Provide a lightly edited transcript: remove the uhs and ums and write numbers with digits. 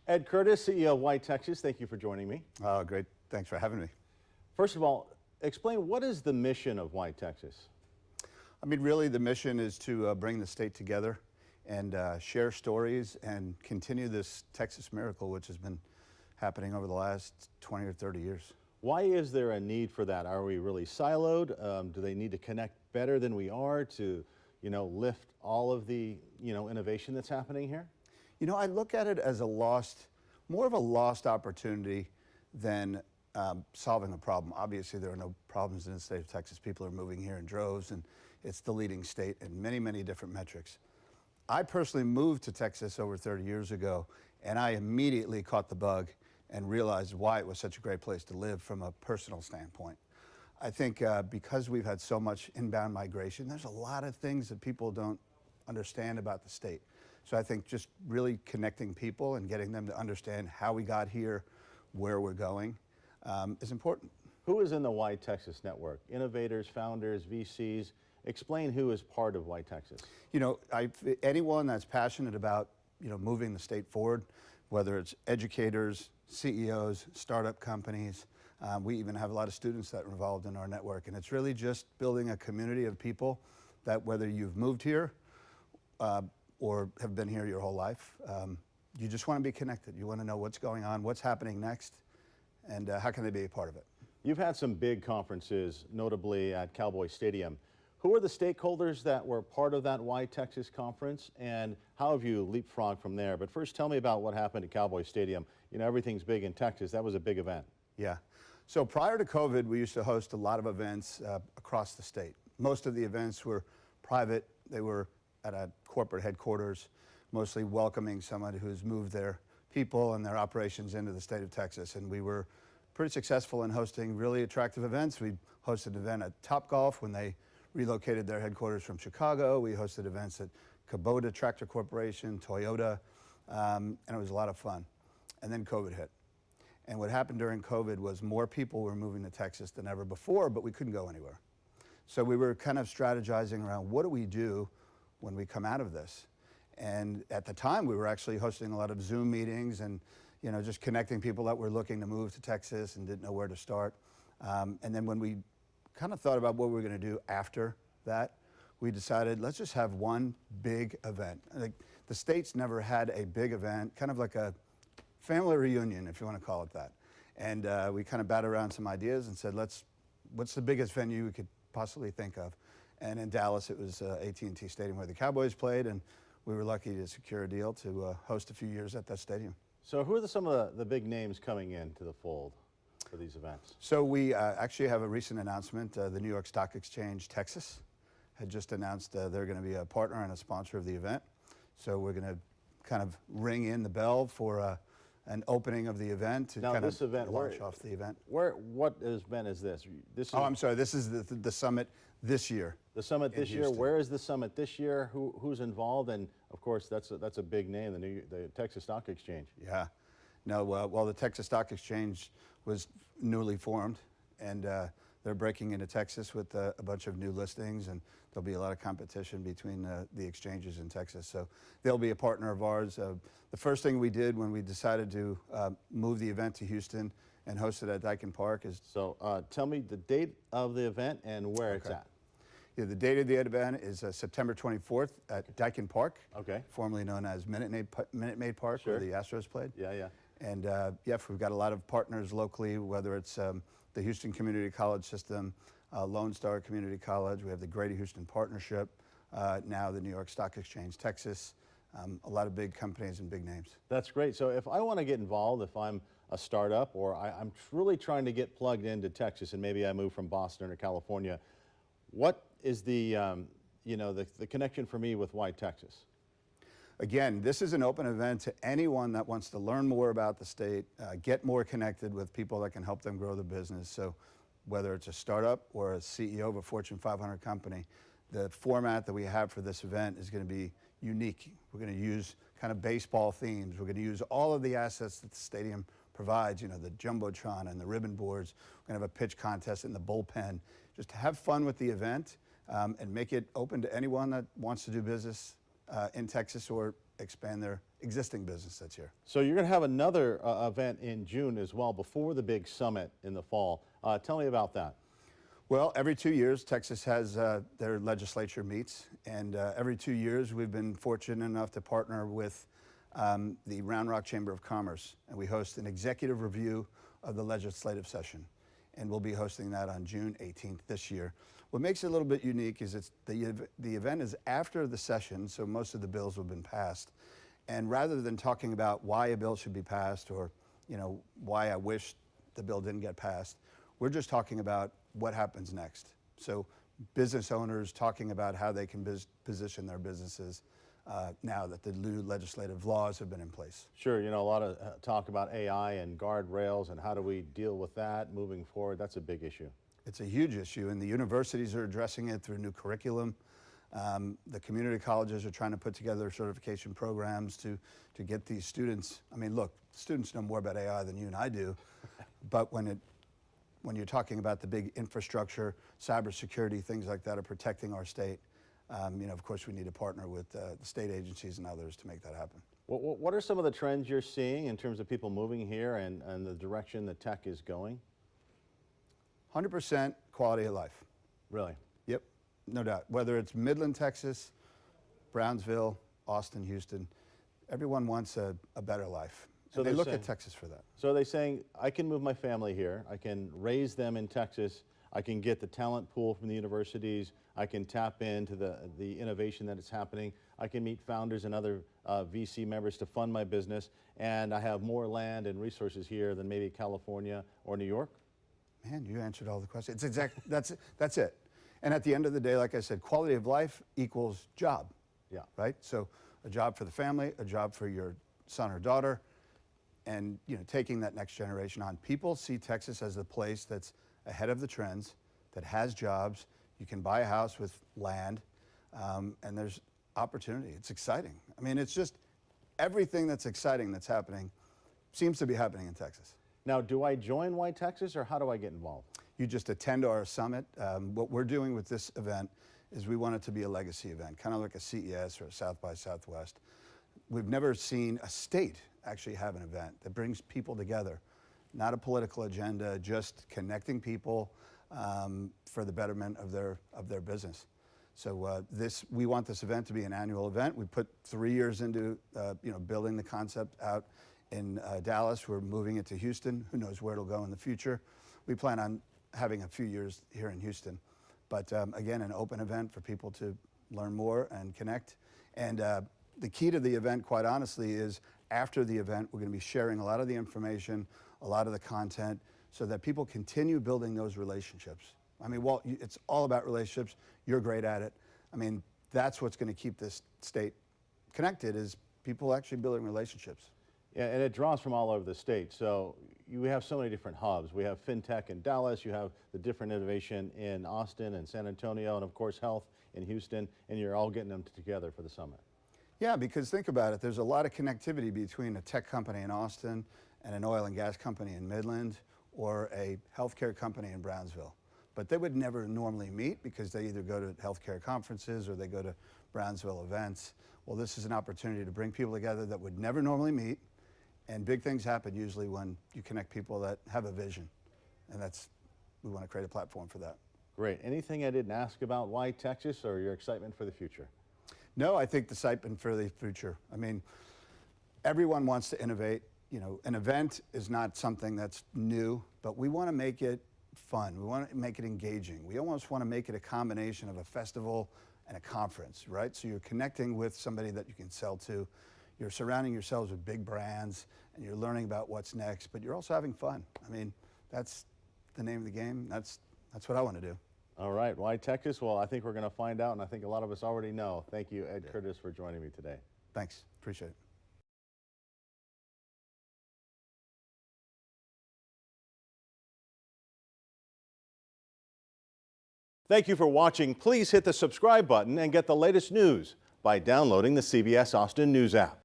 Ed Curtis, CEO of YTexas, thank you for joining me. Great. Thanks for having me. First of all, explain what is the mission of YTexas? I mean, really, the mission is to bring the state together and share stories and continue this Texas miracle, which has been happening over the last 20 or 30 years. Why is there a need for that? Are we really siloed? Do they need to connect better than we are to, lift all of the, innovation that's happening here? I look at it as more of a lost opportunity than solving a problem. Obviously, there are no problems in the state of Texas. People are moving here in droves, and it's the leading state in many, many different metrics. I personally moved to Texas over 30 years ago, and I immediately caught the bug and realized why it was such a great place to live from a personal standpoint. I think because we've had so much inbound migration, there's a lot of things that people don't understand about the state. So I think just really connecting people and getting them to understand how we got here, where we're going, is important. Who is in the YTexas network? Innovators, founders, VCs? Explain who is part of YTexas. Anyone that's passionate about moving the state forward, whether it's educators, CEOs, startup companies. We even have a lot of students that are involved in our network, and it's really just building a community of people that whether you've moved here or have been here your whole life, you just want to be connected. You want to know what's going on, what's happening next, and how can they be a part of it. You've had some big conferences, notably at Cowboy Stadium. Who are the stakeholders that were part of that YTexas conference, and how have you leapfrogged from there? But first, tell me about what happened at Cowboy Stadium. Everything's big in Texas. That was a big event. Yeah. So prior to COVID, we used to host a lot of events across the state. Most of the events were private. They were at a corporate headquarters, mostly welcoming someone who's moved their people and their operations into the state of Texas. And we were pretty successful in hosting really attractive events. We hosted an event at Topgolf when they relocated their headquarters from Chicago. We hosted events at Kubota Tractor Corporation, Toyota, and it was a lot of fun. And then COVID hit. And what happened during COVID was more people were moving to Texas than ever before, but we couldn't go anywhere. So we were kind of strategizing around what do we do when we come out of this? And at the time, we were actually hosting a lot of Zoom meetings and just connecting people that were looking to move to Texas and didn't know where to start. And then when we kind of thought about what we were going to do after that, we decided let's just have one big event. Like, the state's never had a big event, kind of like a family reunion, if you want to call it that. And we kind of batted around some ideas and said, what's the biggest venue we could possibly think of? And in Dallas, it was AT&T Stadium where the Cowboys played, and we were lucky to secure a deal to host a few years at that stadium. So who are some of the big names coming into the fold for these events? So we actually have a recent announcement. The New York Stock Exchange Texas had just announced they're going to be a partner and a sponsor of the event. So we're going to kind of ring in the bell for an opening of the event to kind of launch off the event. What event is this? I'm sorry. This is the summit this year. The summit this year. Where is the summit this year? Who's involved? And of course, that's a big name, the Texas Stock Exchange. Yeah. No. Well, the Texas Stock Exchange was newly formed, and they're breaking into Texas with a bunch of new listings, and there'll be a lot of competition between the exchanges in Texas. So they'll be a partner of ours. The first thing we did when we decided to move the event to Houston and host it at Daikin Park is... So tell me the date of the event and where it's at. Yeah, the date of the event is September 24th at Daikin Park, formerly known as Minute Maid Park, where the Astros played. Yeah, yeah. And we've got a lot of partners locally, whether it's the Houston Community College System, Lone Star Community College. We have the Greater Houston Partnership, now the New York Stock Exchange Texas, a lot of big companies and big names. That's great. So if I want to get involved, if I'm a startup or I'm really trying to get plugged into Texas and maybe I move from Boston or California, what is the connection for me with YTexas? Again, this is an open event to anyone that wants to learn more about the state, get more connected with people that can help them grow their business. So whether it's a startup or a CEO of a Fortune 500 company, the format that we have for this event is going to be unique. We're going to use kind of baseball themes. We're going to use all of the assets that the stadium provides, the Jumbotron and the ribbon boards. We're going to have a pitch contest in the bullpen. Just have fun with the event and make it open to anyone that wants to do business in Texas or expand their existing business that's here. So you're going to have another event in June as well before the big summit in the fall. Tell me about that. Well, every 2 years, Texas has their legislature meets, and every 2 years we've been fortunate enough to partner with the Round Rock Chamber of Commerce, and we host an executive review of the legislative session, and we'll be hosting that on June 18th this year. What makes it a little bit unique is the event is after the session, so most of the bills have been passed, and rather than talking about why a bill should be passed or why I wish the bill didn't get passed, we're just talking about what happens next. So business owners talking about how they can position their businesses now that the new legislative laws have been in place. Sure, a lot of talk about AI and guardrails and how do we deal with that moving forward. That's a big issue. It's a huge issue, and the universities are addressing it through new curriculum. The community colleges are trying to put together certification programs to get these students. I mean, look, students know more about AI than you and I do, but when you're talking about the big infrastructure, cybersecurity, things like that are protecting our state, of course we need to partner with the state agencies and others to make that happen. What are some of the trends you're seeing in terms of people moving here and the direction that tech is going? 100% quality of life. Really? Yep, no doubt. Whether it's Midland, Texas, Brownsville, Austin, Houston, everyone wants a better life. So they look at Texas for that. So are they saying, I can move my family here, I can raise them in Texas, I can get the talent pool from the universities, I can tap into the innovation that is happening, I can meet founders and other VC members to fund my business, and I have more land and resources here than maybe California or New York? Man, you answered all the questions. That's it. And at the end of the day, like I said, quality of life equals job. Yeah. Right? So a job for the family, a job for your son or daughter, and taking that next generation on. People see Texas as a place that's ahead of the trends, that has jobs. You can buy a house with land, and there's opportunity. It's exciting. I mean, it's just everything that's exciting that's happening seems to be happening in Texas. Now, do I join YTexas, or how do I get involved? You just attend our summit. What we're doing with this event is we want it to be a legacy event, kind of like a CES or a South by Southwest. We've never seen a state actually have an event that brings people together, not a political agenda, just connecting people for the betterment of their business. So we want this event to be an annual event. We put 3 years into building the concept out in Dallas. We're moving it to Houston. Who knows where it'll go in the future. We plan on having a few years here in Houston. But again, an open event for people to learn more and connect. And the key to the event, quite honestly, is after the event, we're going to be sharing a lot of the information, a lot of the content, so that people continue building those relationships. I mean, Walt, it's all about relationships. You're great at it. I mean, that's what's going to keep this state connected, is people actually building relationships. Yeah, and it draws from all over the state. So we have so many different hubs. We have fintech in Dallas, you have the different innovation in Austin and San Antonio, and of course health in Houston, and you're all getting them together for the summit. Yeah, because think about it, there's a lot of connectivity between a tech company in Austin and an oil and gas company in Midland or a healthcare company in Brownsville. But they would never normally meet because they either go to healthcare conferences or they go to Brownsville events. Well, this is an opportunity to bring people together that would never normally meet. And big things happen usually when you connect people that have a vision. And we want to create a platform for that. Great. Anything I didn't ask about YTexas or your excitement for the future? No, I think the excitement for the future. I mean, everyone wants to innovate. An event is not something that's new, but we want to make it fun. We want to make it engaging. We almost want to make it a combination of a festival and a conference, right? So you're connecting with somebody that you can sell to. You're surrounding yourselves with big brands, and you're learning about what's next, but you're also having fun. I mean, that's the name of the game. That's what I want to do. All right, YTexas, well, I think we're going to find out, and I think a lot of us already know. Thank you, Ed Curtis, for joining me today. Thanks, appreciate it. Thank you for watching. Please hit the subscribe button and get the latest news by downloading the CBS Austin News app.